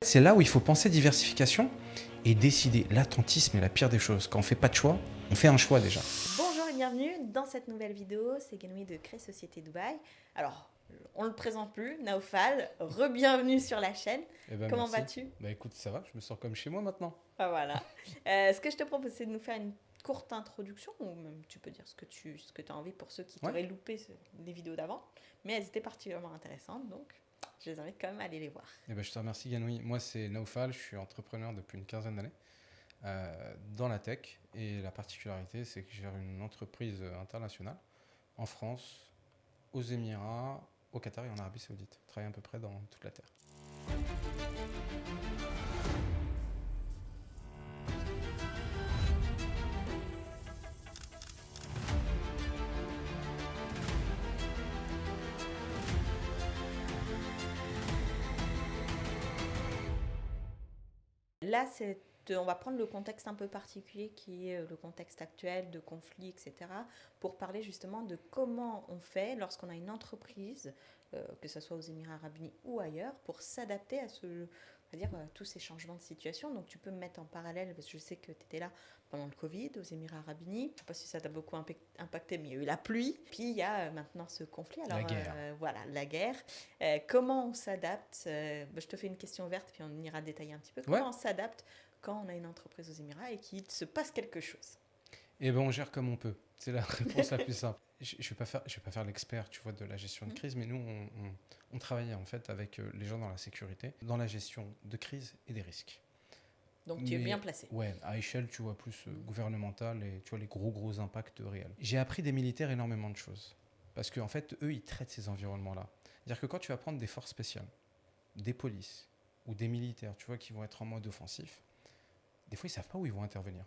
C'est là où il faut penser diversification et décider. L'attentisme est la pire des choses. Quand on ne fait pas de choix, on fait un choix déjà. Bonjour et bienvenue dans cette nouvelle vidéo, c'est Guenoui de Créer Société Dubaï. Alors, on ne le présente plus, Naufal, re-bienvenue sur la chaîne. Eh ben Comment merci. vas-tu? Bah écoute, ça va, je me sens comme chez moi maintenant. Ah voilà. Ce que je te propose, c'est de nous faire une courte introduction, ou même tu peux dire ce que tu as envie pour ceux qui Ouais. t'auraient loupé les vidéos d'avant. Mais elles étaient particulièrement intéressantes, donc je les invite quand même à aller les voir. Eh ben je te remercie Ganoui. Moi c'est Naufal, je suis entrepreneur depuis une quinzaine d'années dans la tech. Et la particularité, c'est que je gère une entreprise internationale en France, aux Émirats, au Qatar et en Arabie Saoudite. Je travaille à peu près dans toute la Terre. Là, on va prendre le contexte un peu particulier qui est le contexte actuel de conflit, etc., pour parler justement de comment on fait lorsqu'on a une entreprise, que ce soit aux Émirats arabes unis ou ailleurs, pour s'adapter à tous ces changements de situation. Donc tu peux me mettre en parallèle, parce que je sais que tu étais là pendant le Covid aux Émirats arabes unis. Je ne sais pas si ça t'a beaucoup impacté, mais il y a eu la pluie. Puis il y a maintenant ce conflit. Alors La guerre. voilà, la guerre. Comment on s'adapte Je te fais une question ouverte, puis on ira détailler un petit peu. Ouais. Comment on s'adapte quand on a une entreprise aux Émirats et qu'il se passe quelque chose? Eh ben on gère comme on peut. C'est la réponse la plus simple. Je ne vais pas faire l'expert, tu vois, de la gestion de crise, mais nous, on travaille en fait avec les gens dans la sécurité, dans la gestion de crise et des risques. Donc tu es bien placé. Ouais, à échelle, tu vois, plus gouvernementale et tu vois les gros impacts réels. J'ai appris des militaires énormément de choses. Parce qu'en fait, eux, ils traitent ces environnements-là. C'est-à-dire que quand tu vas prendre des forces spéciales, des polices ou des militaires, tu vois, qui vont être en mode offensif, des fois, ils savent pas où ils vont intervenir.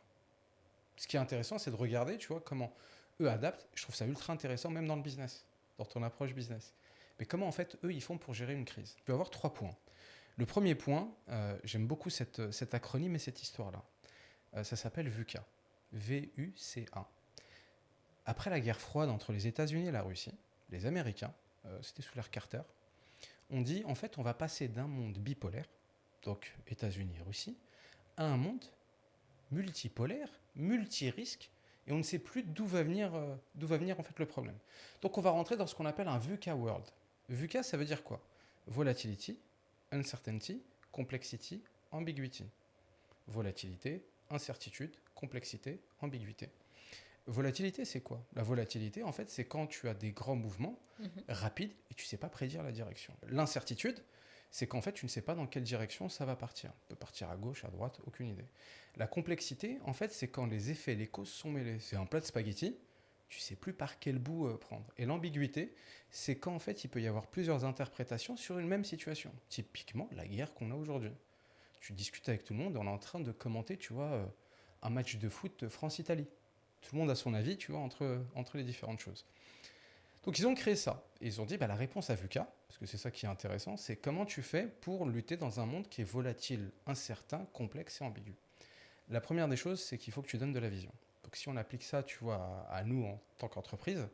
Ce qui est intéressant, c'est de regarder, tu vois, comment eux adaptent. Je trouve ça ultra intéressant, même dans le business, dans ton approche business. Mais comment, en fait, eux, ils font pour gérer une crise? Tu peux avoir 3 points. Le premier point, j'aime beaucoup cet acronyme et cette histoire-là. Ça s'appelle VUCA. V-U-C-A. Après la guerre froide entre les États-Unis et la Russie, les Américains, c'était sous l'ère Carter, on dit en fait on va passer d'un monde bipolaire, donc États-Unis et Russie, à un monde multipolaire, multi-risque, et on ne sait plus d'où va venir en fait le problème. Donc on va rentrer dans ce qu'on appelle un VUCA world. VUCA, ça veut dire quoi? Volatility, uncertainty, complexity, ambiguity. Volatilité, incertitude, complexité, ambiguïté. Volatilité, c'est quoi? La volatilité, en fait, c'est quand tu as des grands mouvements rapides et tu ne sais pas prédire la direction. L'incertitude, c'est qu'en fait, tu ne sais pas dans quelle direction ça va partir. Ça peut partir à gauche, à droite, aucune idée. La complexité, en fait, c'est quand les effets et les causes sont mêlés. C'est un plat de spaghettis, tu ne sais plus par quel bout prendre. Et l'ambiguïté, c'est quand, en fait, il peut y avoir plusieurs interprétations sur une même situation. Typiquement, la guerre qu'on a aujourd'hui. Tu discutes avec tout le monde et on est en train de commenter, tu vois, un match de foot France-Italie. Tout le monde a son avis, tu vois, entre les différentes choses. Donc ils ont créé ça. Et ils ont dit, bah, la réponse à VUCA, parce que c'est ça qui est intéressant, c'est comment tu fais pour lutter dans un monde qui est volatile, incertain, complexe et ambigu. La première des choses, c'est qu'il faut que tu donnes de la vision. Donc si on applique ça, tu vois, à nous en tant qu'entreprise,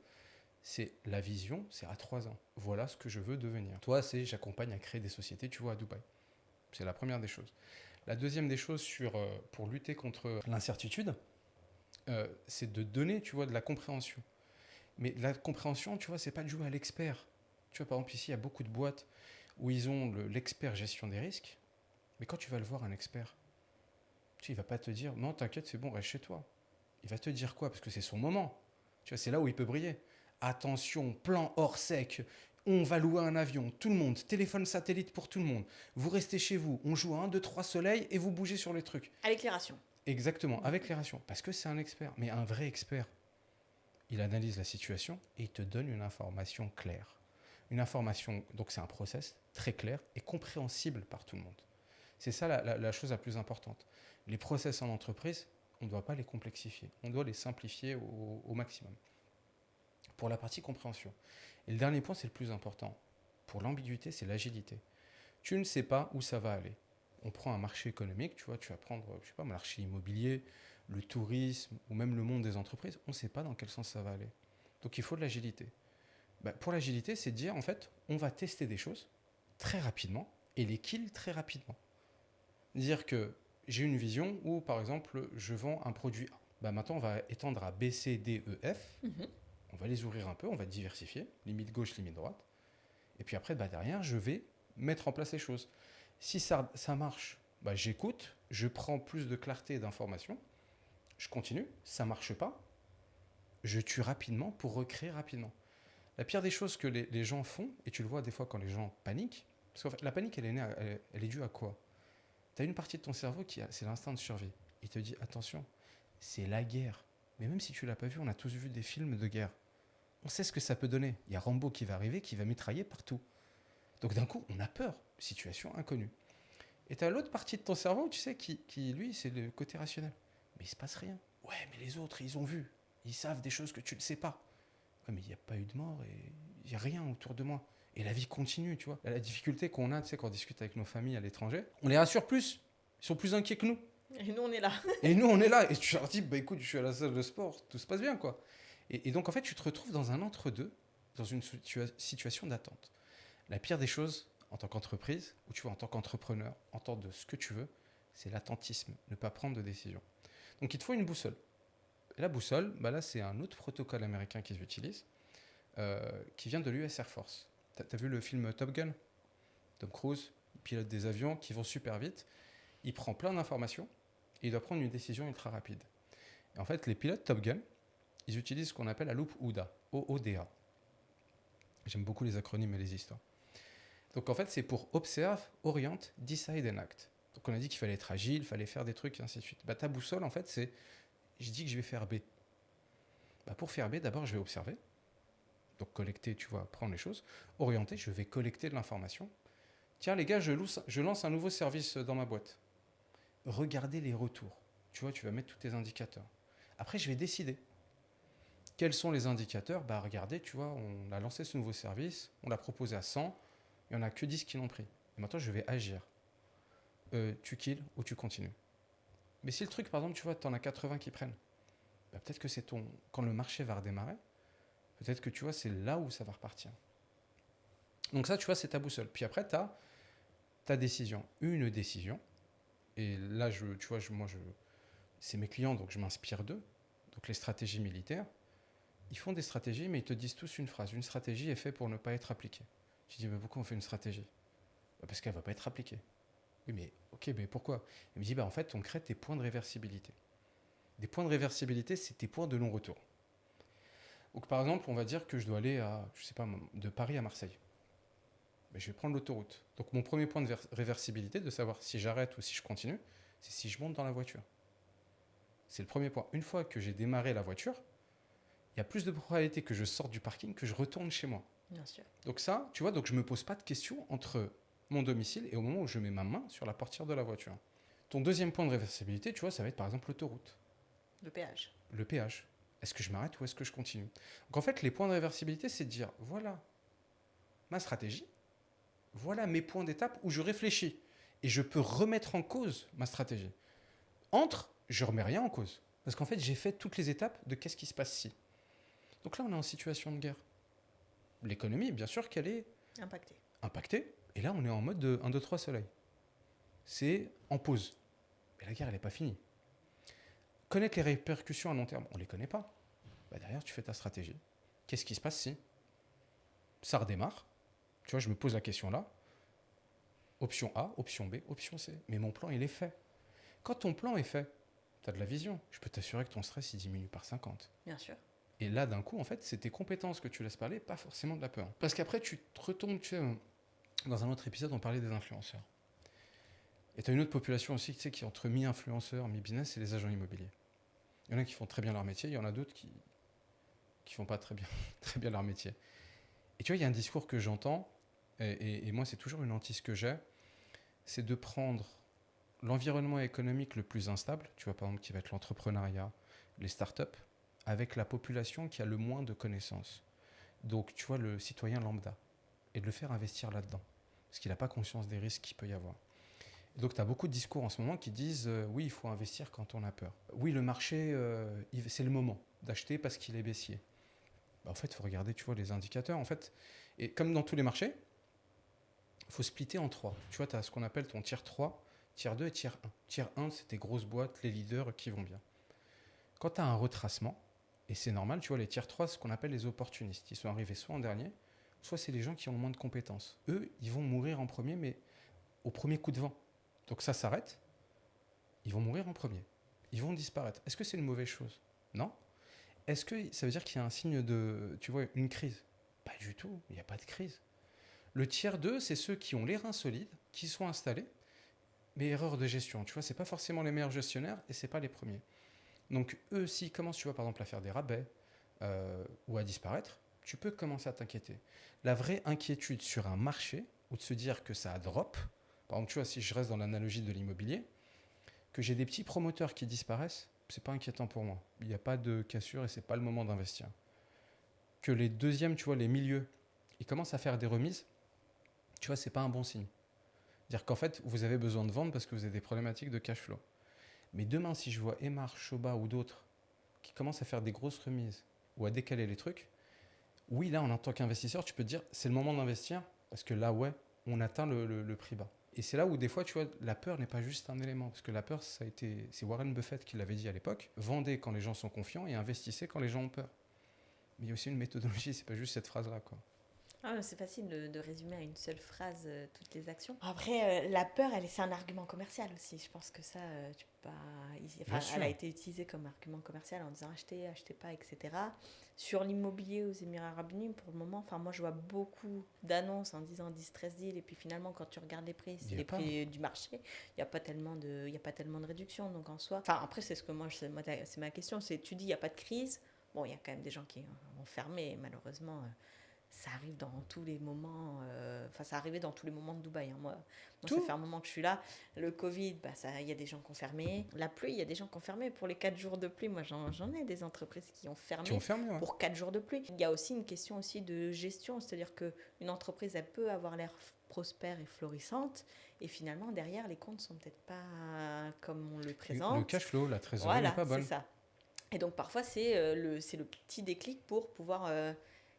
c'est la vision, c'est à 3 ans. Voilà ce que je veux devenir. Toi, c'est j'accompagne à créer des sociétés, tu vois, à Dubaï. C'est la première des choses. La deuxième des choses pour lutter contre l'incertitude, c'est de donner, tu vois, de la compréhension. Mais la compréhension, tu vois, c'est pas de jouer à l'expert. Tu vois, par exemple, ici, il y a beaucoup de boîtes où ils ont l'expert gestion des risques. Mais quand tu vas le voir, un expert, tu sais, il va pas te dire, non, t'inquiète, c'est bon, reste chez toi. Il va te dire quoi? Parce que c'est son moment. Tu vois, c'est là où il peut briller. Attention, plan hors sec. On va louer un avion, tout le monde, téléphone satellite pour tout le monde. Vous restez chez vous, on joue à 1, 2, 3 soleils et vous bougez sur les trucs. À l'éclairation. Exactement, avec l'éclairation. Parce que c'est un expert, mais un vrai expert. Il analyse la situation et il te donne une information claire. Une information, donc c'est un process très clair et compréhensible par tout le monde. C'est ça la chose la plus importante. Les process en entreprise, on ne doit pas les complexifier, on doit les simplifier au maximum. Pour la partie compréhension. Et le dernier point, c'est le plus important. Pour l'ambiguïté, c'est l'agilité. Tu ne sais pas où ça va aller. On prend un marché économique, tu vois, tu vas prendre, je sais pas, le marché immobilier, le tourisme ou même le monde des entreprises, on ne sait pas dans quel sens ça va aller. Donc il faut de l'agilité. Bah, pour l'agilité, c'est de dire, en fait, on va tester des choses très rapidement et les kill très rapidement. Dire que j'ai une vision où, par exemple, je vends un produit A. Bah, maintenant, on va étendre à B, C, D, E, F. On va les ouvrir un peu, on va diversifier, limite gauche, limite droite. Et puis après, bah, derrière, je vais mettre en place les choses. Si ça marche, bah, j'écoute, je prends plus de clarté et d'informations, je continue. Ça ne marche pas, je tue rapidement pour recréer rapidement. La pire des choses que les gens font, et tu le vois des fois quand les gens paniquent, parce qu'en fait, la panique, elle est due à quoi? Tu as une partie de ton cerveau c'est l'instinct de survie. Il te dit, attention, c'est la guerre. Mais même si tu ne l'as pas vu, on a tous vu des films de guerre. On sait ce que ça peut donner. Il y a Rambo qui va arriver, qui va mitrailler partout. Donc d'un coup, on a peur. Situation inconnue. Et tu as l'autre partie de ton cerveau, tu sais, qui lui, c'est le côté rationnel. Mais il se passe rien. Ouais, mais les autres, ils ont vu. Ils savent des choses que tu ne sais pas. Ouais, mais il n'y a pas eu de mort et il n'y a rien autour de moi. Et la vie continue, tu vois. La difficulté qu'on a, tu sais, quand on discute avec nos familles à l'étranger, on les rassure plus. Ils sont plus inquiets que nous. Et nous, on est là. Et nous, on est là. Et tu leur dis, bah écoute, je suis à la salle de sport, tout se passe bien, quoi. Et donc, en fait, tu te retrouves dans un entre-deux, dans une situation d'attente. La pire des choses, en tant qu'entreprise, ou tu vois, en tant qu'entrepreneur, en tant de ce que tu veux, c'est l'attentisme, ne pas prendre de décision. Donc, il te faut une boussole. Et la boussole, bah là, c'est un autre protocole américain qu'ils utilisent, qui vient de l'US Air Force. T'as vu le film Top Gun? Tom Cruise, il pilote des avions qui vont super vite. Il prend plein d'informations et il doit prendre une décision ultra rapide. Et en fait, les pilotes Top Gun, ils utilisent ce qu'on appelle la loupe OODA, O-O-D-A. J'aime beaucoup les acronymes et les histoires. Donc en fait, c'est pour Observe, Orient, Decide and Act. Donc on a dit qu'il fallait être agile, il fallait faire des trucs et ainsi de suite. Bah, ta boussole, en fait, c'est, je dis que je vais faire B. Bah, pour faire B, d'abord, je vais observer. Donc collecter, tu vois, prendre les choses. Orienter, je vais collecter de l'information. Tiens les gars, je lance un nouveau service dans ma boîte. Regardez les retours. Tu vois, tu vas mettre tous tes indicateurs. Après, je vais décider. Quels sont les indicateurs? Bah regardez, tu vois, on a lancé ce nouveau service, on l'a proposé à 100, il n'y en a que 10 qui l'ont pris. Et maintenant, je vais agir. Tu kills ou tu continues. Mais si le truc, par exemple, tu vois, tu en as 80 qui prennent, bah peut-être que c'est quand le marché va redémarrer, peut-être que tu vois, c'est là où ça va repartir. Donc ça, tu vois, c'est ta boussole. Puis après, tu as ta décision. Une décision. Et là, tu vois, c'est mes clients, donc je m'inspire d'eux. Donc les stratégies militaires, ils font des stratégies, mais ils te disent tous une phrase. Une stratégie est faite pour ne pas être appliquée. Tu dis, mais pourquoi on fait une stratégie? Bah parce qu'elle ne va pas être appliquée. Oui, mais ok, mais pourquoi? Il me dit, bah en fait, on crée des points de réversibilité. Des points de réversibilité, c'est tes points de non-retour. Donc par exemple, on va dire que je dois aller de Paris à Marseille. Mais je vais prendre l'autoroute. Donc mon premier point de réversibilité, de savoir si j'arrête ou si je continue, c'est si je monte dans la voiture. C'est le premier point. Une fois que j'ai démarré la voiture, il y a plus de probabilité que je sorte du parking que je retourne chez moi. Bien sûr. Donc ça, tu vois, donc je ne me pose pas de questions entre mon domicile et au moment où je mets ma main sur la portière de la voiture. Ton deuxième point de réversibilité, tu vois, ça va être par exemple l'autoroute. Le péage. Le péage. Est-ce que je m'arrête ou est-ce que je continue? Donc en fait, les points de réversibilité, c'est de dire, voilà ma stratégie, voilà mes points d'étape où je réfléchis et je peux remettre en cause ma stratégie. Je remets rien en cause. Parce qu'en fait, j'ai fait toutes les étapes de qu'est-ce qui se passe si. Donc là, on est en situation de guerre. L'économie, bien sûr qu'elle est impactée. Et là, on est en mode de 1, 2, 3 soleil. C'est en pause. Mais la guerre, elle n'est pas finie. Connaître les répercussions à long terme, on ne les connaît pas. Bah derrière, tu fais ta stratégie. Qu'est-ce qui se passe si ça redémarre? Tu vois, je me pose la question là. Option A, option B, option C. Mais mon plan, il est fait. Quand ton plan est fait, tu as de la vision. Je peux t'assurer que ton stress, il diminue par 50. Bien sûr. Et là, d'un coup, en fait, c'est tes compétences que tu laisses parler, pas forcément de la peur. Parce qu'après, tu te retombes, tu sais, dans un autre épisode, on parlait des influenceurs. Et tu as une autre population aussi, tu sais, qui est entre mi-influenceurs, mi-business, c'est les agents immobiliers. Il y en a qui font très bien leur métier, il y en a d'autres qui font pas très bien leur métier. Et tu vois, il y a un discours que j'entends, et moi, c'est toujours une hantise que j'ai, c'est de prendre l'environnement économique le plus instable, tu vois, par exemple, qui va être l'entrepreneuriat, les startups, avec la population qui a le moins de connaissances. Donc, tu vois, le citoyen lambda, et de le faire investir là-dedans, parce qu'il n'a pas conscience des risques qu'il peut y avoir. Et donc, tu as beaucoup de discours en ce moment qui disent oui, il faut investir quand on a peur. Oui, le marché, c'est le moment d'acheter parce qu'il est baissier. Bah, en fait, il faut regarder, tu vois, les indicateurs. En fait, et comme dans tous les marchés, il faut splitter en 3. Tu vois, tu as ce qu'on appelle ton tier 3, Tiers 2 et tiers 1. Tiers 1, c'est tes grosses boîtes, les leaders qui vont bien. Quand tu as un retracement, et c'est normal, tu vois, les tiers 3, c'est ce qu'on appelle les opportunistes. Ils sont arrivés soit en dernier, soit c'est les gens qui ont le moins de compétences. Eux, ils vont mourir en premier, mais au premier coup de vent. Donc ça s'arrête, ils vont mourir en premier. Ils vont disparaître. Est-ce que c'est une mauvaise chose? Non. Est-ce que ça veut dire qu'il y a un signe de, tu vois, une crise? Pas du tout, il n'y a pas de crise. Le tiers 2, c'est ceux qui ont les reins solides, qui sont installés, mais erreur de gestion. Tu vois, c'est pas forcément les meilleurs gestionnaires et c'est pas les premiers. Donc eux, s'ils commencent, tu vois, par exemple, à faire des rabais ou à disparaître, tu peux commencer à t'inquiéter. La vraie inquiétude sur un marché, ou de se dire que ça a drop, par exemple, tu vois, si je reste dans l'analogie de l'immobilier, que j'ai des petits promoteurs qui disparaissent, c'est pas inquiétant pour moi. Il n'y a pas de cassure et c'est pas le moment d'investir. Que les deuxièmes, tu vois, les milieux, ils commencent à faire des remises, tu vois, c'est pas un bon signe. C'est-à-dire qu'en fait, vous avez besoin de vendre parce que vous avez des problématiques de cash flow. Mais demain, si je vois Emar, Shoba ou d'autres qui commencent à faire des grosses remises ou à décaler les trucs, oui, là, en tant qu'investisseur, tu peux te dire, c'est le moment d'investir parce que là, ouais, on atteint le prix bas. Et c'est là où des fois, tu vois, la peur n'est pas juste un élément. Parce que la peur, c'est Warren Buffett qui l'avait dit à l'époque. Vendez quand les gens sont confiants et investissez quand les gens ont peur. Mais il y a aussi une méthodologie, c'est pas juste cette phrase-là, quoi. Ah, c'est facile de résumer à une seule phrase toutes les actions. Après, la peur, c'est un argument commercial aussi. Je pense que ça, tu peux pas. Elle a été utilisée comme argument commercial en disant achetez, achetez pas, etc. Sur l'immobilier aux Émirats Arabes Unis, pour le moment, moi je vois beaucoup d'annonces en disant distress deal, et puis finalement, quand tu regardes les prix, c'est les prix du marché, il n'y a pas tellement de réduction. Donc en soi, après, c'est ce que moi, c'est ma question, c'est tu dis il n'y a pas de crise. Bon, il y a quand même des gens qui ont fermé, malheureusement. Ça arrive dans tous les moments, ça arrivait dans tous les moments de Dubaï. Moi, ça fait un moment que je suis là. Le Covid, il y a des gens qui ont fermé. La pluie, il y a des gens qui ont fermé. Pour les 4 jours de pluie, moi, j'en ai des entreprises qui ont fermé, ouais. Pour 4 jours de pluie. Il y a aussi une question aussi de gestion, c'est-à-dire qu'une entreprise, elle peut avoir l'air prospère et florissante, et finalement, derrière, les comptes sont peut-être pas comme on le présente. Le cash flow, la trésorerie n'est pas bonne. C'est ça. Et donc, parfois, c'est le petit déclic pour pouvoir...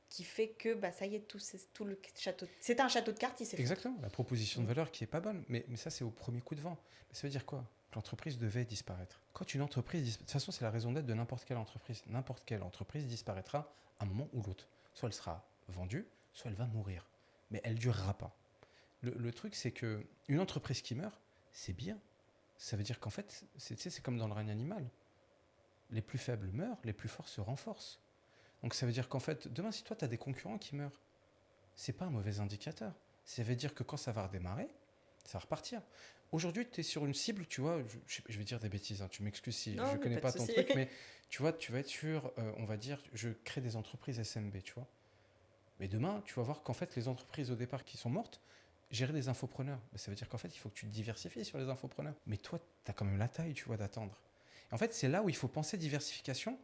qui fait que ça y est, tout le château. C'est un château de cartes, il s'est Exactement, la proposition de valeur qui est pas bonne. Mais ça, c'est au premier coup de vent. Mais ça veut dire quoi? Que l'entreprise devait disparaître. Quand une entreprise de toute façon, c'est la raison d'être de n'importe quelle entreprise. N'importe quelle entreprise disparaîtra à un moment ou l'autre. Soit elle sera vendue, soit elle va mourir. Mais elle durera pas. Le truc, c'est que une entreprise qui meurt, c'est bien. Ça veut dire qu'en fait, c'est comme dans le règne animal. Les plus faibles meurent, les plus forts se renforcent. Donc ça veut dire qu'en fait, demain, si toi, tu as des concurrents qui meurent, c'est pas un mauvais indicateur. Ça veut dire que quand ça va redémarrer, ça va repartir. Aujourd'hui, tu es sur une cible, tu vois, je vais dire des bêtises, hein, tu m'excuses si je ne connais pas ton truc, mais tu vois, tu vas être sur, on va dire, je crée des entreprises SMB, tu vois. Mais demain, tu vas voir qu'en fait, les entreprises au départ qui sont mortes, gérer des infopreneurs, ça veut dire qu'en fait, il faut que tu te diversifies sur les infopreneurs. Mais toi, tu as quand même la taille, tu vois, d'attendre. Et en fait, c'est là où il faut penser diversification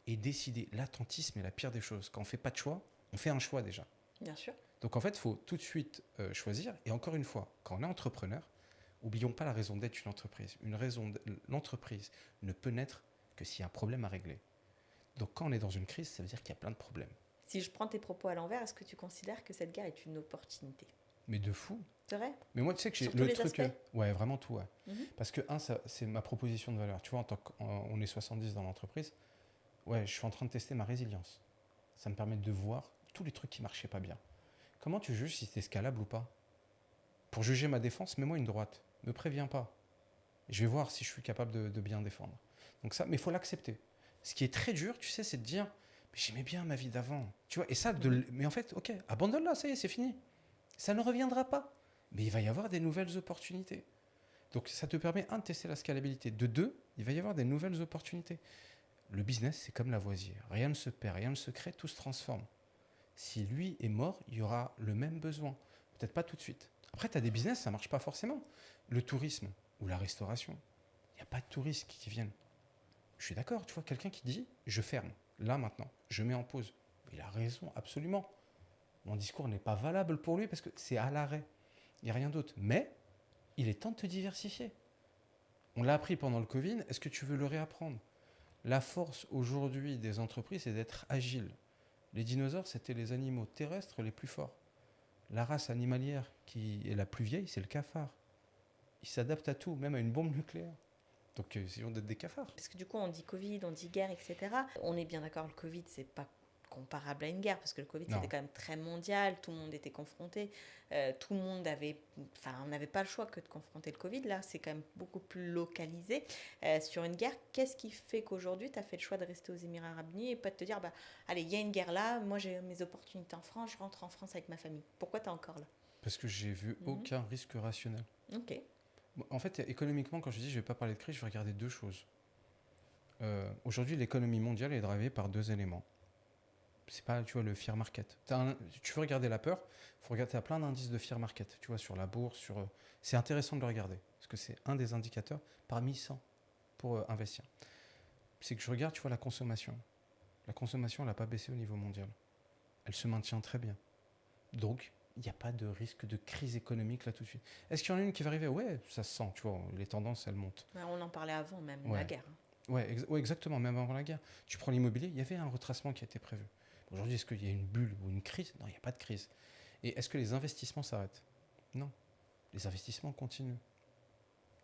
et décider. L'attentisme est la pire des choses. Quand on ne fait pas de choix, on fait un choix déjà. Bien sûr. Donc en fait, il faut tout de suite choisir. Et encore une fois, quand on est entrepreneur, n'oublions pas la raison d'être d'une entreprise. L'entreprise ne peut naître que s'il y a un problème à régler. Donc quand on est dans une crise, ça veut dire qu'il y a plein de problèmes. Si je prends tes propos à l'envers, est-ce que tu considères que cette guerre est une opportunité? Mais de fou. C'est vrai? Mais moi, tu sais que j'ai le truc. Ouais, vraiment tout. Ouais. Parce que, c'est ma proposition de valeur. Tu vois, on est 70 dans l'entreprise. Ouais, je suis en train de tester ma résilience. Ça me permet de voir tous les trucs qui ne marchaient pas bien. Comment tu juges si c'est scalable ou pas? Pour juger ma défense, mets-moi une droite. Ne me préviens pas. Je vais voir si je suis capable de bien défendre. Donc ça, mais il faut l'accepter. Ce qui est très dur, tu sais, c'est de dire mais j'aimais bien ma vie d'avant. Tu vois, et ça, mais en fait, ok, abandonne-la, ça y est, c'est fini. Ça ne reviendra pas. Mais il va y avoir des nouvelles opportunités. Donc ça te permet, de tester la scalabilité. De deux, il va y avoir des nouvelles opportunités. Le business, c'est comme Lavoisier. Rien ne se perd, rien ne se crée, tout se transforme. Si lui est mort, il y aura le même besoin. Peut-être pas tout de suite. Après, tu as des business, ça ne marche pas forcément. Le tourisme ou la restauration, il n'y a pas de touristes qui viennent. Je suis d'accord, tu vois, quelqu'un qui dit « je ferme, là maintenant, je mets en pause ». Il a raison, absolument. Mon discours n'est pas valable pour lui parce que c'est à l'arrêt. Il n'y a rien d'autre. Mais il est temps de te diversifier. On l'a appris pendant le Covid, est-ce que tu veux le réapprendre? La force aujourd'hui des entreprises, c'est d'être agile. Les dinosaures, c'était les animaux terrestres les plus forts. La race animalière qui est la plus vieille, c'est le cafard. Ils s'adaptent à tout, même à une bombe nucléaire. Donc, ils vont être des cafards. Parce que du coup, on dit Covid, on dit guerre, etc. On est bien d'accord, le Covid, c'est pas comparable à une guerre, parce que le Covid, Non. c'était quand même très mondial, tout le monde était confronté, tout le monde avait... Enfin, on n'avait pas le choix que de confronter le Covid, là, c'est quand même beaucoup plus localisé. Sur une guerre, qu'est-ce qui fait qu'aujourd'hui, tu as fait le choix de rester aux Émirats Arabes Unis et pas de te dire, bah, allez, il y a une guerre là, moi j'ai mes opportunités en France, je rentre en France avec ma famille. Pourquoi tu es encore là? Parce que j'ai vu aucun risque rationnel. Ok. En fait, économiquement, quand je dis je vais pas parler de crise, je vais regarder deux choses. Aujourd'hui, l'économie mondiale est drivée par deux éléments. C'est pas, tu vois, le fear market. Tu veux regarder la peur, faut regarder, t'as plein d'indices de fear market, tu vois, sur la bourse, c'est intéressant de le regarder, parce que c'est un des indicateurs parmi 100 pour investir. C'est que je regarde, tu vois, la consommation. La consommation, elle n'a pas baissé au niveau mondial. Elle se maintient très bien. Donc, il n'y a pas de risque de crise économique là tout de suite. Est-ce qu'il y en a une qui va arriver? Ouais, ça se sent, tu vois, les tendances, elles montent. Ouais, on en parlait avant même, Ouais. la guerre. Ouais, exactement, même avant la guerre. Tu prends l'immobilier, il y avait un retracement qui a été prévu. Aujourd'hui, est-ce qu'il y a une bulle ou une crise? Non, il n'y a pas de crise. Et est-ce que les investissements s'arrêtent? Non. Les investissements continuent.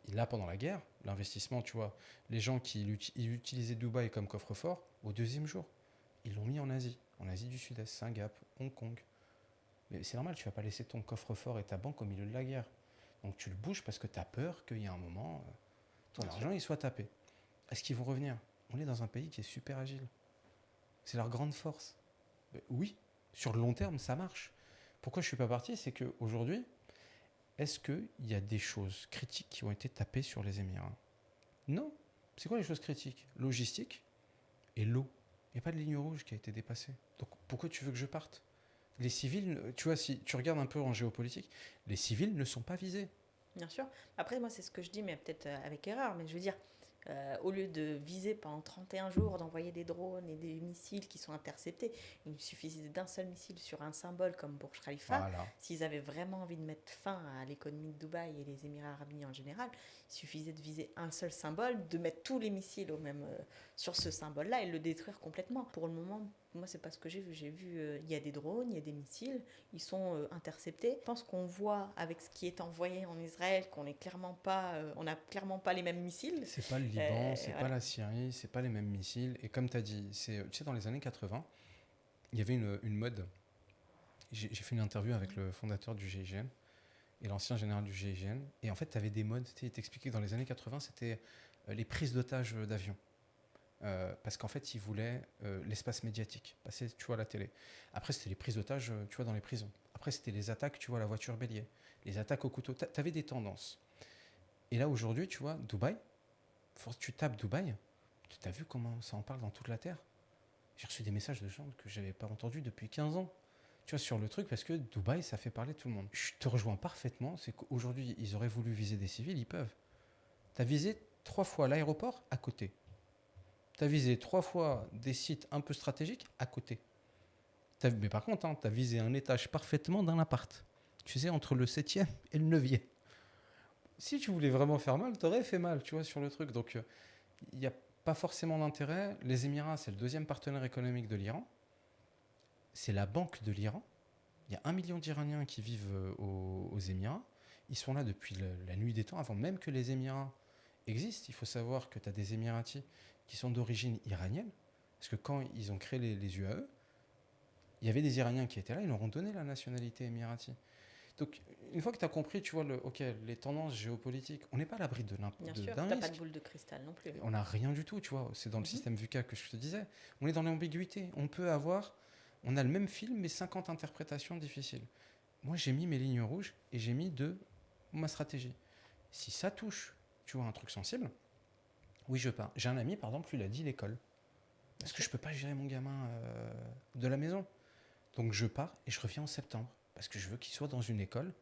Et là, pendant la guerre, l'investissement, tu vois, les gens qui utilisaient Dubaï comme coffre-fort, au deuxième jour, ils l'ont mis en Asie du Sud-Est, Singapour, Hong Kong. Mais c'est normal, tu ne vas pas laisser ton coffre-fort et ta banque au milieu de la guerre. Donc tu le bouges parce que tu as peur qu'il y ait un moment, ton argent il soit tapé. Est-ce qu'ils vont revenir? On est dans un pays qui est super agile. C'est leur grande force. Oui, sur le long terme, ça marche. Pourquoi je ne suis pas parti? C'est qu'aujourd'hui, est-ce qu'il y a des choses critiques qui ont été tapées sur les Émirats? Non. C'est quoi les choses critiques? Logistique et l'eau. Il n'y a pas de ligne rouge qui a été dépassée. Donc pourquoi tu veux que je parte? Les civils, tu vois, si tu regardes un peu en géopolitique, les civils ne sont pas visés. Bien sûr. Après, moi, c'est ce que je dis, mais peut-être avec erreur, mais je veux dire, au lieu de viser pendant 31 jours, d'envoyer des drones et des missiles qui sont interceptés, il suffisait d'un seul missile sur un symbole comme Burj Khalifa. Voilà. S'ils avaient vraiment envie de mettre fin à l'économie de Dubaï et les Émirats Arabes Unis en général, il suffisait de viser un seul symbole, de mettre tous les missiles sur ce symbole-là et le détruire complètement. Pour le moment, moi, c'est pas ce que j'ai vu. J'ai vu, il y a des drones, il y a des missiles, ils sont interceptés. Je pense qu'on voit avec ce qui est envoyé en Israël qu'on est clairement pas, on n'a clairement pas les mêmes missiles. C'est pas le Liban, c'est pas la Syrie, c'est pas les mêmes missiles. Et comme tu as dit, tu sais, dans les années 80, il y avait une mode. J'ai fait une interview avec le fondateur du GIGN et l'ancien général du GIGN. Et en fait, tu avais des modes, il t'expliquait que dans les années 80, c'était les prises d'otages d'avions. Parce qu'en fait, ils voulaient l'espace médiatique, passer, tu vois, à la télé. Après, c'était les prises d'otages, tu vois, dans les prisons. Après, c'était les attaques, tu vois, à la voiture bélier. Les attaques au couteau. Tu avais des tendances. Et là, aujourd'hui, tu vois, Dubaï, tu tapes Dubaï, tu as vu comment ça en parle dans toute la Terre? J'ai reçu des messages de gens que je n'avais pas entendus depuis 15 ans. Tu vois, sur le truc, parce que Dubaï, ça fait parler tout le monde. Je te rejoins parfaitement, c'est qu'aujourd'hui, ils auraient voulu viser des civils, ils peuvent. Tu as visé 3 fois l'aéroport à côté. Tu as visé 3 fois des sites un peu stratégiques à côté. Mais par contre, tu as visé un étage parfaitement d'un appart. Tu sais, entre le 7e et le 9e. Si tu voulais vraiment faire mal, tu aurais fait mal, tu vois, sur le truc. Donc, il n'y a pas forcément d'intérêt. Les Émirats, c'est le deuxième partenaire économique de l'Iran. C'est la banque de l'Iran. Il y a 1 million d'Iraniens qui vivent aux Émirats. Ils sont là depuis la nuit des temps, avant même que les Émirats existent. Il faut savoir que tu as des Émiratis qui sont d'origine iranienne. Parce que quand ils ont créé les UAE, il y avait des Iraniens qui étaient là, ils leur ont donné la nationalité émirati. Donc, une fois que tu as compris, tu vois, les tendances géopolitiques, on n'est pas à l'abri de Bien d'un sûr, risque. t'as pas de boule de cristal non plus. On n'a rien du tout, tu vois. C'est dans le système VUCA que je te disais. On est dans l'ambiguïté. On a le même film, mais 50 interprétations difficiles. Moi, j'ai mis mes lignes rouges et j'ai mis ma stratégie. Si ça touche, tu vois, un truc sensible, oui, je pars. J'ai un ami, par exemple, lui, il a dit l'école. Parce que je ne peux pas gérer mon gamin de la maison. Donc, je pars et je reviens en septembre. Parce que je veux qu'il soit dans une école.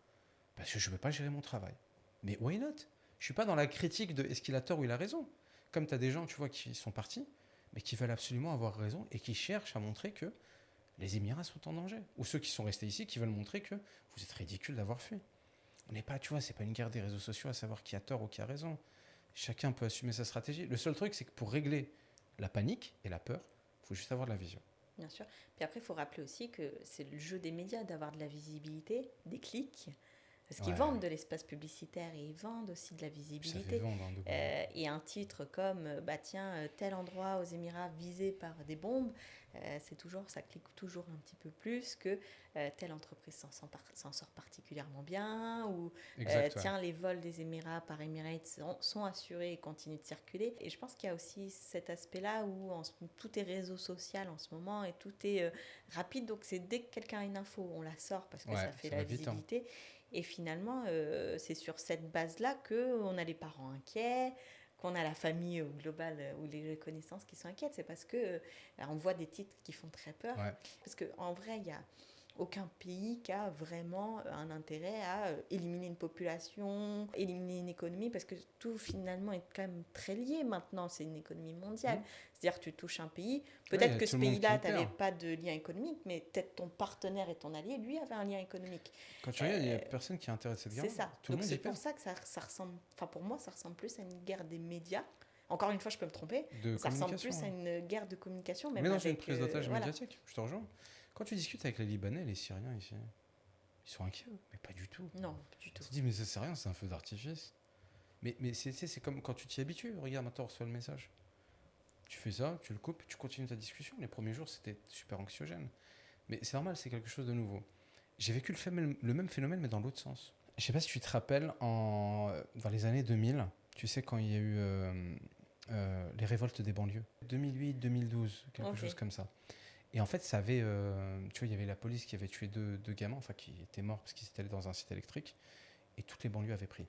Parce que je ne veux pas gérer mon travail. Mais why not? Je ne suis pas dans la critique de est-ce qu'il a tort ou il a raison. Comme tu as des gens, tu vois, qui sont partis, mais qui veulent absolument avoir raison et qui cherchent à montrer que les Émirats sont en danger. Ou ceux qui sont restés ici, qui veulent montrer que vous êtes ridicule d'avoir fui. On n'est pas, tu vois, c'est pas une guerre des réseaux sociaux à savoir qui a tort ou qui a raison. Chacun peut assumer sa stratégie. Le seul truc, c'est que pour régler la panique et la peur, il faut juste avoir de la vision. Bien sûr. Puis après, il faut rappeler aussi que c'est le jeu des médias d'avoir de la visibilité, des clics. Parce qu'ils vendent de l'espace publicitaire et ils vendent aussi de la visibilité. Ça fait vendre, hein, Et un titre comme tel endroit aux Émirats visé par des bombes, ça clique toujours un petit peu plus que telle entreprise s'en sort particulièrement bien, ou tiens, les vols des Émirats par Emirates sont assurés et continuent de circuler. Et je pense qu'il y a aussi cet aspect-là où tout est réseau social en ce moment et tout est rapide. Donc c'est dès que quelqu'un a une info, on la sort parce que ça fait la visibilité. Vite, hein. Et finalement, c'est sur cette base-là qu'on a les parents inquiets, qu'on a la famille au global ou les connaissances qui sont inquiètes. C'est parce qu'on voit des titres qui font très peur. Ouais. Parce qu'en vrai, il y a aucun pays qui a vraiment un intérêt à éliminer une population, éliminer une économie, parce que tout finalement est quand même très lié maintenant, c'est une économie mondiale. C'est-à-dire que tu touches un pays, peut-être que ce pays-là, tu n'avais pas de lien économique, mais peut-être ton partenaire et ton allié, lui, avait un lien économique. Quand tu regardes, il n'y a personne qui est intéressé de guerre. C'est ça. Donc c'est pour ça que ça ressemble, enfin pour moi, ça ressemble plus à une guerre des médias. Encore une fois, je peux me tromper. Ça ressemble plus à une guerre de communication. Mais dans une prise d'otage médiatique, je te rejoins. Quand tu discutes avec les Libanais, les Syriens ici, ils sont inquiets, mais pas du tout. Non, pas du tout. Tu te dis, mais ça c'est rien, c'est un feu d'artifice. Mais c'est comme quand tu t'y habitues. Regarde, maintenant, on reçoit le message. Tu fais ça, tu le coupes, tu continues ta discussion. Les premiers jours, c'était super anxiogène. Mais c'est normal, c'est quelque chose de nouveau. J'ai vécu le même phénomène, mais dans l'autre sens. Je sais pas si tu te rappelles, dans les années 2000, tu sais, quand il y a eu les révoltes des banlieues. 2008, 2012, quelque chose comme ça. Et en fait, ça avait, tu vois, il y avait la police qui avait tué deux gamins, enfin qui étaient morts parce qu'ils étaient allés dans un site électrique, et toutes les banlieues avaient pris.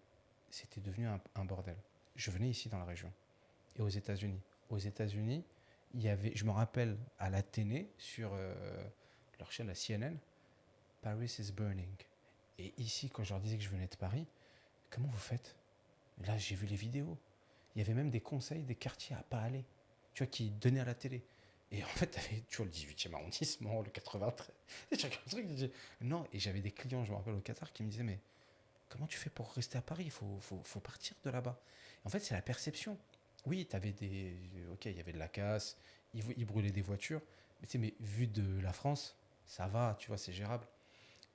C'était devenu un bordel. Je venais ici dans la région, et aux États-Unis. Aux États-Unis, il y avait, je me rappelle, à la télé, sur leur chaîne, la CNN, Paris is burning. Et ici, quand je leur disais que je venais de Paris, comment vous faites? Là, j'ai vu les vidéos. Il y avait même des conseils des quartiers à pas aller, tu vois, qui donnaient à la télé. Et en fait, tu avais toujours le 18e arrondissement, le 93. Et chaque truc, non, et j'avais des clients, je me rappelle, au Qatar, qui me disaient, mais comment tu fais pour rester à Paris? Il faut partir de là-bas. En fait, c'est la perception. Oui, tu avais ok, il y avait de la casse, ils brûlaient des voitures, mais tu sais, mais vu de la France, ça va, tu vois, c'est gérable.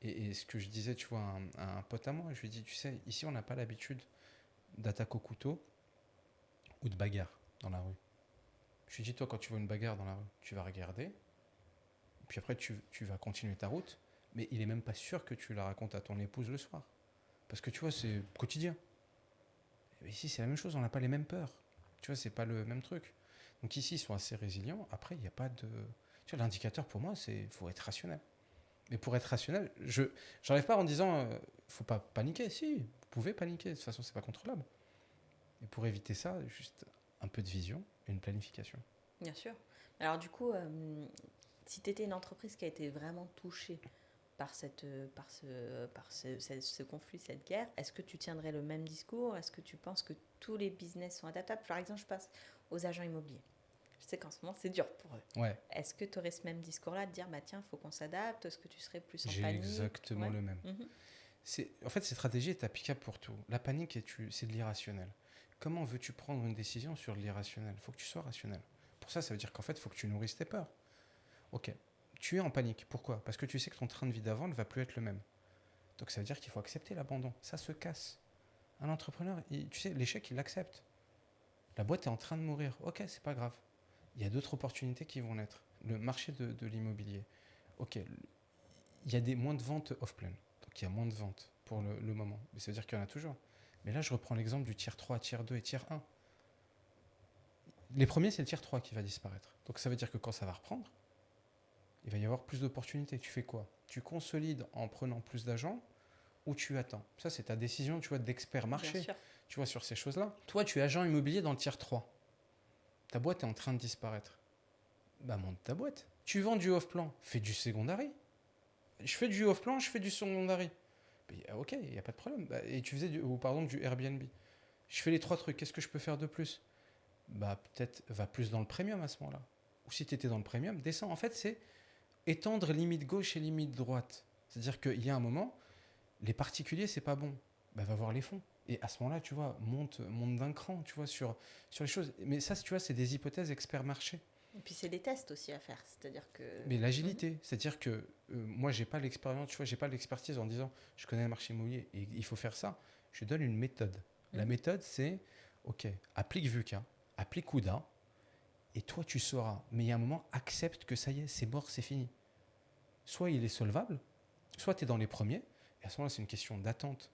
Et ce que je disais, tu vois, à un pote à moi, je lui dis, tu sais, ici, on n'a pas l'habitude d'attaque au couteau ou de bagarre dans la rue. Je lui dis, toi, quand tu vois une bagarre dans la rue, tu vas regarder, puis après, tu vas continuer ta route, mais il est même pas sûr que tu la racontes à ton épouse le soir. Parce que tu vois, c'est quotidien. Et ici, c'est la même chose, on n'a pas les mêmes peurs. Tu vois, c'est pas le même truc. Donc ici, ils sont assez résilients. Après, il n'y a pas de... Tu vois, l'indicateur, pour moi, c'est faut être rationnel. Mais pour être rationnel, je n'arrive pas en disant, faut pas paniquer. Si, vous pouvez paniquer, de toute façon, c'est pas contrôlable. Et pour éviter ça, juste un peu de vision et une planification. Bien sûr. Alors du coup, si tu étais une entreprise qui a été vraiment touchée par ce conflit, cette guerre, est-ce que tu tiendrais le même discours? Est-ce que tu penses que tous les business sont adaptables? Par exemple, je passe aux agents immobiliers. Je sais qu'en ce moment, c'est dur pour eux. Ouais. Est-ce que tu aurais ce même discours-là de dire, bah tiens, il faut qu'on s'adapte? Est-ce que tu serais plus en panique? J'ai exactement le même. En fait, cette stratégie est applicable pour tout. La panique, c'est de l'irrationnel. Comment veux-tu prendre une décision sur de l'irrationnel? Il faut que tu sois rationnel. Pour ça veut dire qu'en fait, il faut que tu nourrisses tes peurs. Ok, tu es en panique. Pourquoi? Parce que tu sais que ton train de vie d'avant ne va plus être le même. Donc ça veut dire qu'il faut accepter l'abandon. Ça se casse. Un entrepreneur, tu sais, l'échec, il l'accepte. La boîte est en train de mourir. Ok, c'est pas grave. Il y a d'autres opportunités qui vont naître. Le marché de l'immobilier. Ok, il y a moins de ventes off-plan. Donc il y a moins de ventes pour le moment. Mais ça veut dire qu'il y en a toujours. Mais là, je reprends l'exemple du tier 3, tier 2 et tier 1. Les premiers, c'est le tier 3 qui va disparaître. Donc ça veut dire que quand ça va reprendre, il va y avoir plus d'opportunités. Tu fais quoi? Tu consolides en prenant plus d'agents ou tu attends? Ça, c'est ta décision, tu vois, d'expert marché. Tu vois, sur ces choses-là. Toi, tu es agent immobilier dans le tier 3. Ta boîte est en train de disparaître. Bah, monte ta boîte. Tu vends du off-plan, fais du secondary. Je fais du off-plan, je fais du secondary. Ok, il n'y a pas de problème. Et tu faisais du Airbnb. Je fais les 3 trucs. Qu'est-ce que je peux faire de plus? Bah, peut-être va plus dans le premium à ce moment-là. Ou si tu étais dans le premium, descends. En fait, c'est étendre limite gauche et limite droite. C'est-à-dire qu'il y a un moment, les particuliers, c'est pas bon. Bah, va voir les fonds. Et à ce moment-là, tu vois, monte d'un cran, tu vois, sur les choses. Mais ça, tu vois, c'est des hypothèses expert marché. Et puis c'est des tests aussi à faire, c'est-à-dire que... Mais l'agilité, c'est-à-dire que moi, j'ai pas l'expérience, tu vois, j'ai pas l'expertise en disant je connais le marché immobilier et il faut faire ça. Je donne une méthode. La méthode, c'est OK, applique VUCA, applique OUDA, et toi, tu sauras. Mais il y a un moment, accepte que ça y est, c'est mort, c'est fini. Soit il est solvable, soit tu es dans les premiers, et à ce moment-là, c'est une question d'attente.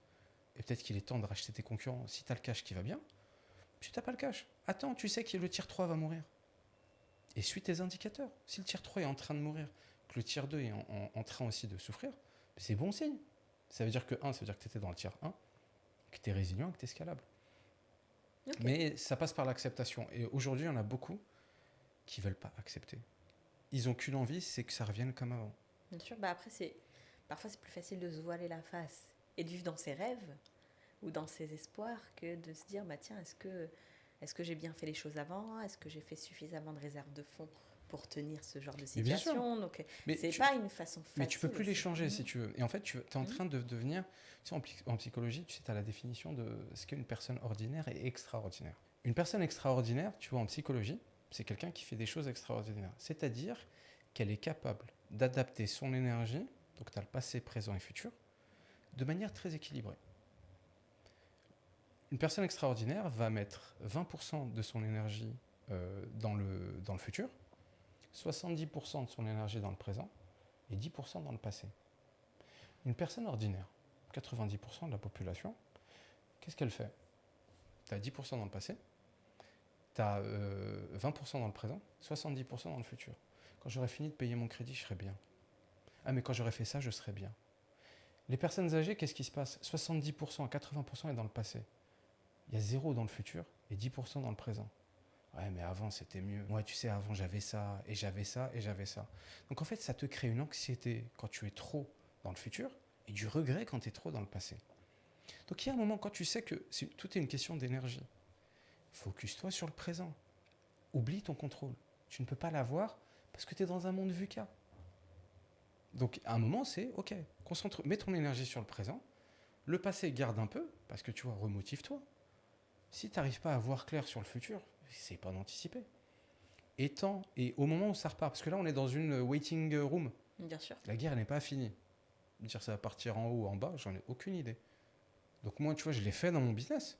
Et peut-être qu'il est temps de racheter tes concurrents si tu as le cash qui va bien. Si tu n'as pas le cash, attends, tu sais que le tier 3 va mourir. Et suis tes indicateurs. Si le tier 3 est en train de mourir, que le tier 2 est en train aussi de souffrir, c'est bon signe. Ça veut dire que ça veut dire que tu étais dans le tier 1, que tu es résilient, que tu es scalable. Okay. Mais ça passe par l'acceptation. Et aujourd'hui, il y en a beaucoup qui ne veulent pas accepter. Ils n'ont qu'une envie, c'est que ça revienne comme avant. Bien sûr, après, parfois c'est plus facile de se voiler la face et de vivre dans ses rêves ou dans ses espoirs que de se dire, tiens, est-ce que j'ai bien fait les choses avant ? Est-ce que j'ai fait suffisamment de réserves de fonds pour tenir ce genre de situation ? Donc, c'est pas une façon facile. Mais tu peux plus les changer si tu veux. Et en fait, tu es en train de devenir... Tu sais, en psychologie, tu sais, as la définition de ce qu'est une personne ordinaire et extraordinaire. Une personne extraordinaire, tu vois, en psychologie, c'est quelqu'un qui fait des choses extraordinaires. C'est-à-dire qu'elle est capable d'adapter son énergie, donc tu as le passé, présent et futur, de manière très équilibrée. Une personne extraordinaire va mettre 20% de son énergie dans le futur, 70% de son énergie dans le présent et 10% dans le passé. Une personne ordinaire, 90% de la population, qu'est-ce qu'elle fait ? Tu as 10% dans le passé, tu as 20% dans le présent, 70% dans le futur. Quand j'aurai fini de payer mon crédit, je serai bien. Ah, mais quand j'aurai fait ça, je serai bien. Les personnes âgées, qu'est-ce qui se passe ? 70%, 80% est dans le passé. Il y a 0 dans le futur et 10% dans le présent. Ouais, mais avant, c'était mieux. Moi, tu sais, avant, j'avais ça, et j'avais ça, et j'avais ça. Donc, en fait, ça te crée une anxiété quand tu es trop dans le futur et du regret quand tu es trop dans le passé. Donc, il y a un moment, quand tu sais que tout est une question d'énergie, focus-toi sur le présent. Oublie ton contrôle. Tu ne peux pas l'avoir parce que tu es dans un monde VUCA. Donc, à un moment, c'est OK, mets ton énergie sur le présent. Le passé, garde un peu, parce que tu vois, remotive-toi. Si tu n'arrives pas à voir clair sur le futur, c'est pas d'anticiper. Et au moment où ça repart, parce que là, on est dans une waiting room. Bien sûr. La guerre n'est pas finie. Dire ça va partir en haut ou en bas, j'en ai aucune idée. Donc moi, tu vois, je l'ai fait dans mon business.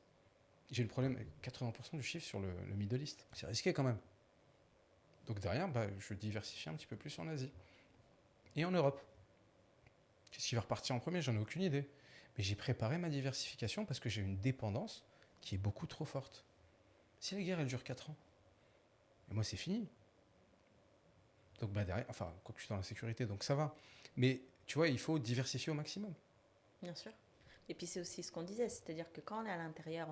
J'ai le problème avec 80% du chiffre sur le Middle East. C'est risqué quand même. Donc derrière, je diversifie un petit peu plus en Asie. Et en Europe. Qu'est-ce qui va repartir en premier ? J'en ai aucune idée. Mais j'ai préparé ma diversification parce que j'ai une dépendance qui est beaucoup trop forte. Si la guerre, elle dure 4 ans, et moi, c'est fini. Donc derrière, enfin, quand je suis dans la sécurité, donc ça va. Mais tu vois, il faut diversifier au maximum. Bien sûr. Et puis c'est aussi ce qu'on disait, c'est-à-dire que quand on est à l'intérieur,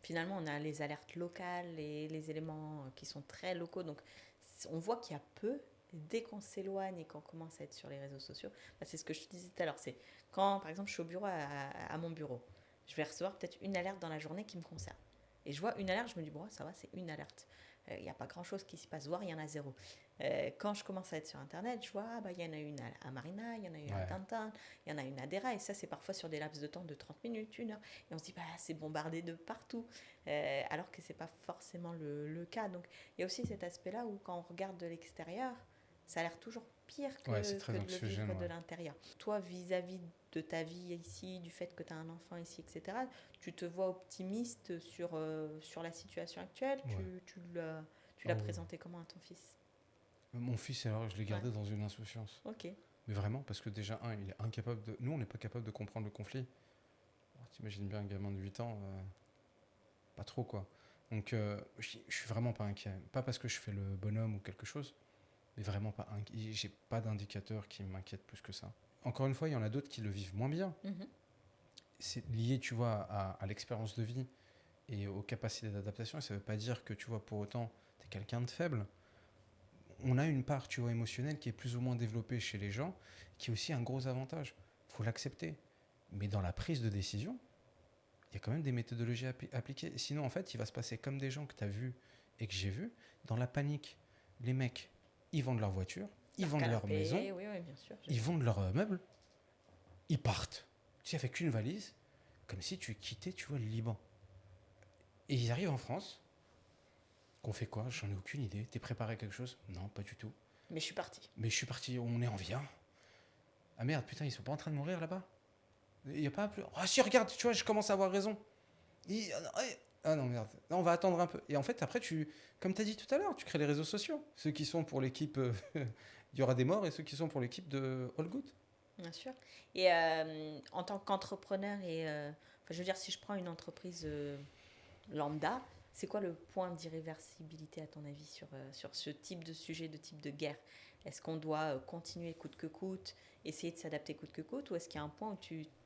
finalement, on a les alertes locales et les éléments qui sont très locaux. Donc on voit qu'il y a peu. Dès qu'on s'éloigne et qu'on commence à être sur les réseaux sociaux, c'est ce que je te disais tout à l'heure, c'est quand, par exemple, je suis au bureau, à mon bureau, je vais recevoir peut-être une alerte dans la journée qui me concerne. Et je vois une alerte, je me dis, bon, ça va, c'est une alerte. Il n'y a pas grand-chose qui s'y passe, voire il y en a 0. Quand je commence à être sur Internet, je vois, il y en a une à Marina, il y en a une à Tintin, il y en a une à Dera, et ça, c'est parfois sur des laps de temps de 30 minutes, 1 heure. Et on se dit, c'est bombardé de partout, alors que ce n'est pas forcément le cas. Donc, il y a aussi cet aspect-là où, quand on regarde de l'extérieur, ça a l'air toujours pire que de le vivre de l'intérieur. Toi, vis-à-vis de ta vie ici, du fait que tu as un enfant ici, etc., tu te vois optimiste sur la situation actuelle. Tu l'as présenté comment à ton fils ? Mon fils, alors, je l'ai gardé dans une insouciance. Ok. Mais vraiment, parce que déjà, il est incapable de... Nous, on n'est pas capable de comprendre le conflit. T'imagines bien un gamin de 8 ans, pas trop, quoi. Donc, je suis vraiment pas inquiet. Pas parce que je fais le bonhomme ou quelque chose, mais vraiment pas inquiet. J'ai pas d'indicateur qui m'inquiète plus que ça. Encore une fois, il y en a d'autres qui le vivent moins bien. C'est lié, tu vois, à l'expérience de vie et aux capacités d'adaptation. Et ça veut pas dire que, tu vois, pour autant, t'es quelqu'un de faible. On a une part, tu vois, émotionnelle qui est plus ou moins développée chez les gens, qui est aussi un gros avantage. Il faut l'accepter. Mais dans la prise de décision, il y a quand même des méthodologies appliquées. Sinon, en fait, il va se passer comme des gens que tu as vus et que j'ai vus. Dans la panique, les mecs, ils vendent leur voiture, ils vendent leur maison, bien sûr, ils vendent leurs meubles, ils partent. Tu sais, avec une valise, comme si tu quittais, tu vois, le Liban. Et ils arrivent en France, Qu'on fait quoi? J'en ai aucune idée. T'es préparé à quelque chose? Non, pas du tout. Mais je suis partie. Mais je suis parti, on est en vient. Ah merde, putain, ils sont pas en train de mourir là-bas? Il y a pas plus. Ah si, regarde, tu vois, je commence à avoir raison. Ah non, merde. Non, on va attendre un peu. Et en fait, après, comme tu as dit tout à l'heure, tu crées les réseaux sociaux. Ceux qui sont pour l'équipe, il y aura des morts, et ceux qui sont pour l'équipe de All Good. Bien sûr. Et en tant qu'entrepreneur, enfin, je veux dire, si je prends une entreprise lambda, c'est quoi le point d'irréversibilité à ton avis sur ce type de sujet, de type de guerre? Est-ce qu'on doit continuer coûte que coûte, essayer de s'adapter coûte que coûte, ou est-ce qu'il y a un point où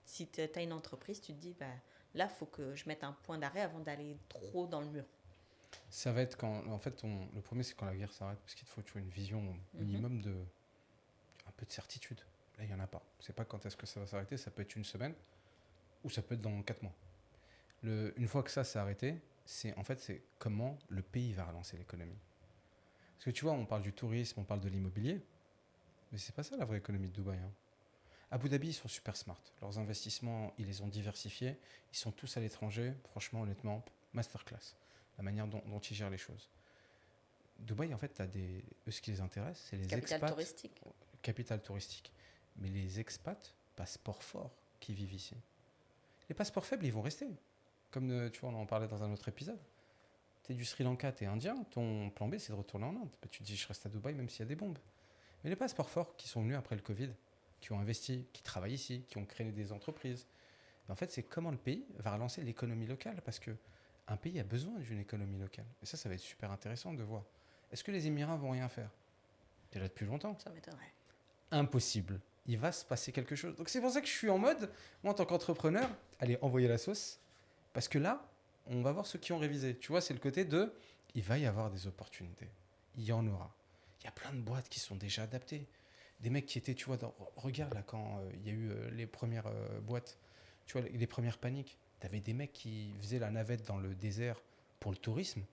si tu as une entreprise, tu te dis, bah, là, il faut que je mette un point d'arrêt avant d'aller trop dans le mur? Ça va être quand. En fait, le premier, c'est quand la guerre s'arrête, parce qu'il te faut tu vois, une vision minimum de. Un peu de certitude. Là, il n'y en a pas. Je ne sais pas quand est-ce que ça va s'arrêter. Ça peut être une semaine, ou ça peut être dans 4 mois. Une fois que ça s'est arrêté, c'est comment le pays va relancer l'économie. Parce que tu vois, on parle du tourisme, on parle de l'immobilier, mais c'est pas ça la vraie économie de Dubaï. Hein. Abu Dhabi, ils sont super smart. Leurs investissements, ils les ont diversifiés. Ils sont tous à l'étranger. Franchement, honnêtement, masterclass. La manière dont ils gèrent les choses. Dubaï, en fait, eux, ce qui les intéresse, c'est les Capitale expats. touristique. Capitale touristique. Mais les expats, passeport fort, qui vivent ici. Les passeports faibles, ils vont rester. Comme tu vois, on en parlait dans un autre épisode. T'es du Sri Lanka, t'es indien, ton plan B, c'est de retourner en Inde. Tu te dis, je reste à Dubaï même s'il y a des bombes. Mais les passeports forts qui sont venus après le Covid, qui ont investi, qui travaillent ici, qui ont créé des entreprises, en fait, c'est comment le pays va relancer l'économie locale, parce que un pays a besoin d'une économie locale. Et ça va être super intéressant de voir. Est-ce que les Émirats vont rien faire? T'es là depuis longtemps. Ça m'étonnerait. Impossible. Il va se passer quelque chose. Donc c'est pour ça que je suis en mode, moi en tant qu'entrepreneur, allez, envoyer la sauce. Parce que là, on va voir ceux qui ont révisé. Tu vois, c'est le côté de, il va y avoir des opportunités. Il y en aura. Il y a plein de boîtes qui sont déjà adaptées. Des mecs qui étaient, tu vois, regarde là quand il y a eu les premières boîtes, tu vois, les premières paniques. T'avais des mecs qui faisaient la navette dans le désert pour le tourisme.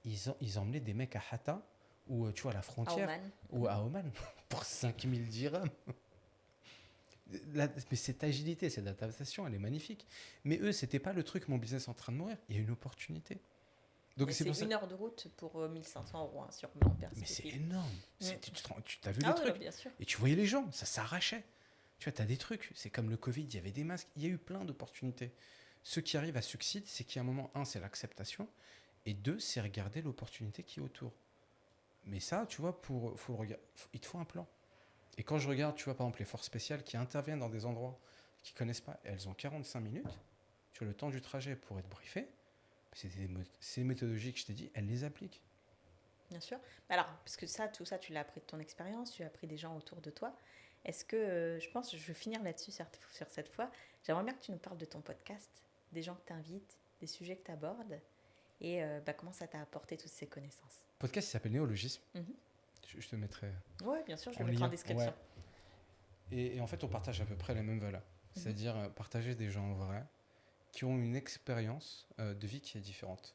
Ils emmenaient des mecs à Hatta, ou tu vois, à la frontière, ou à Oman, pour 5000 dirhams. Mais cette agilité, cette adaptation, elle est magnifique. Mais eux, c'était pas le truc, mon business en train de mourir. Il y a une opportunité. Donc c'est une heure de route pour 1500 €, hein, sûrement en perspective. Mais c'est énorme. Tu as vu le truc, bien sûr. Et tu voyais les gens, ça s'arrachait. Tu vois, tu as des trucs. C'est comme le Covid, il y avait des masques. Il y a eu plein d'opportunités. Ceux qui arrivent à succéder, c'est qu'il y a un moment, un, c'est l'acceptation. Et deux, c'est regarder l'opportunité qui est autour. Mais ça, tu vois, il te faut un plan. Et quand je regarde, tu vois, par exemple, les forces spéciales qui interviennent dans des endroits qu'ils ne connaissent pas, elles ont 45 minutes. Tu as le temps du trajet pour être briefé. Ces méthodologies que je t'ai dit, elles les appliquent. Bien sûr. Alors, parce que tout ça, tu l'as appris de ton expérience, tu as appris des gens autour de toi. Est-ce que, je pense, je veux finir là-dessus sur cette fois, j'aimerais bien que tu nous parles de ton podcast, des gens que tu invites, des sujets que tu abordes, et comment ça t'a apporté toutes ces connaissances. Le podcast, il s'appelle Néologisme. Je te mettrai. Oui, bien sûr, je le mettrai en description. Ouais. Et en fait, on partage à peu près les mêmes valeurs. C'est-à-dire partager des gens vrais qui ont une expérience de vie qui est différente.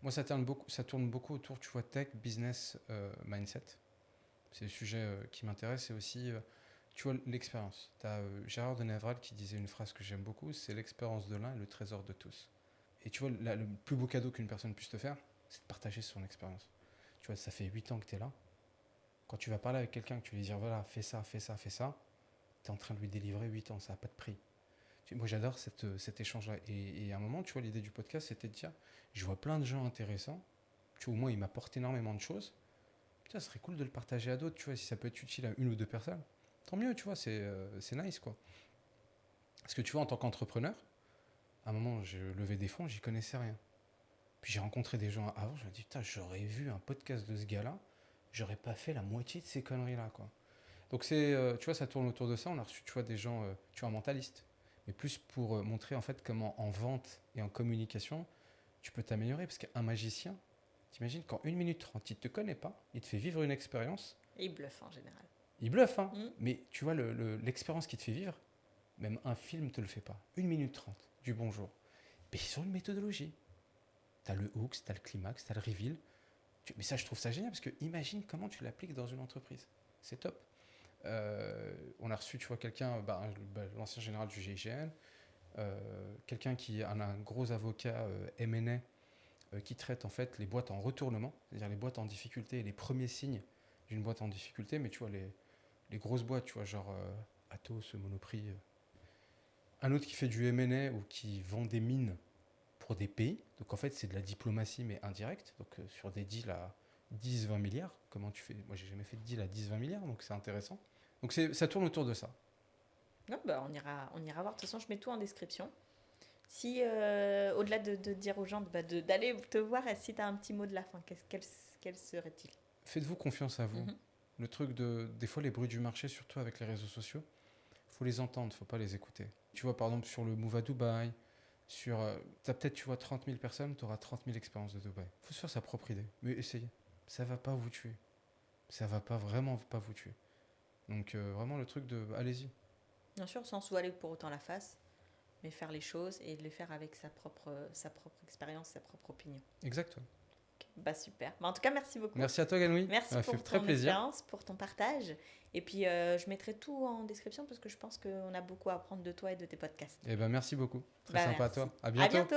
Moi, ça tourne beaucoup autour, tu vois, tech, business, mindset. C'est le sujet qui m'intéresse. Et aussi, tu vois, l'expérience. Tu as Gérard de Nerval qui disait une phrase que j'aime beaucoup, c'est l'expérience de l'un et le trésor de tous. Et tu vois, le plus beau cadeau qu'une personne puisse te faire, c'est de partager son expérience. Tu vois, ça fait 8 ans que tu es là. Quand tu vas parler avec quelqu'un, que tu lui dis, voilà, fais ça, fais ça, fais ça, tu es en train de lui délivrer 8 ans, ça n'a pas de prix. Moi, j'adore cet échange-là. Et à un moment, tu vois, l'idée du podcast, c'était de dire, je vois plein de gens intéressants, tu vois, au moins, il m'apporte énormément de choses. Putain, ce serait cool de le partager à d'autres, tu vois, si ça peut être utile à une ou deux personnes. Tant mieux, tu vois, c'est nice, quoi. Parce que tu vois, en tant qu'entrepreneur, à un moment, j'ai levé des fonds, j'y connaissais rien. Puis j'ai rencontré des gens avant, je me dis, putain, j'aurais vu un podcast de ce gars-là, j'aurais pas fait la moitié de ces conneries-là, quoi. Donc tu vois, ça tourne autour de ça. On a reçu, tu vois, des gens, tu vois, un mentaliste, mais plus pour montrer en fait comment en vente et en communication, tu peux t'améliorer. Parce qu'un magicien, t'imagines, qu'en 1 minute 30, il ne te connaît pas, il te fait vivre une expérience. Et il bluffe en général. Il bluffe, hein. Mais tu vois, l'expérience qu'il te fait vivre, même un film ne te le fait pas. 1 minute 30, du bonjour. Mais ils ont une méthodologie. Tu as le hooks, tu as le climax, tu as le reveal. Mais ça, je trouve ça génial, parce que imagine comment tu l'appliques dans une entreprise. C'est top. On a reçu, tu vois, quelqu'un, l'ancien général du GIGN, quelqu'un qui est un gros avocat M&A qui traite en fait les boîtes en retournement, c'est-à-dire les boîtes en difficulté et les premiers signes d'une boîte en difficulté, mais tu vois, les grosses boîtes, tu vois, genre Atos, Monoprix. Un autre qui fait du M&A ou qui vend des mines pour des pays. Donc en fait, c'est de la diplomatie, mais indirecte. Donc sur des deals à 10-20 milliards, comment tu fais? Moi, j'ai jamais fait de deal à 10-20 milliards, donc c'est intéressant. Donc ça tourne autour de ça. Non, bah, on ira voir. De toute façon, je mets tout en description. Si, au-delà de dire aux gens d'aller te voir, si tu as un petit mot de la fin, quel serait-il? Faites-vous confiance à vous. Le truc des fois, les bruits du marché, surtout avec les réseaux sociaux, il faut les entendre, il ne faut pas les écouter. Tu vois, par exemple, sur le Move à Dubaï, tu as peut-être, tu vois, 30 000 personnes, tu auras 30 000 expériences de Dubaï. Il faut se faire sa propre idée. Mais essayez. Ça ne va pas vous tuer. Ça ne va pas vraiment pas vous tuer. Donc, vraiment, le truc de allez-y. Bien sûr, sans se voiler pour autant la face, mais faire les choses et les faire avec sa propre expérience, sa propre opinion. Exactement. Bah super. Bah en tout cas, merci beaucoup. Merci à toi, Ganoui. Merci pour ton expérience, pour ton partage. Et puis, je mettrai tout en description parce que je pense qu'on a beaucoup à apprendre de toi et de tes podcasts. Eh ben, merci beaucoup. Très sympa merci. à toi. À bientôt. À bientôt.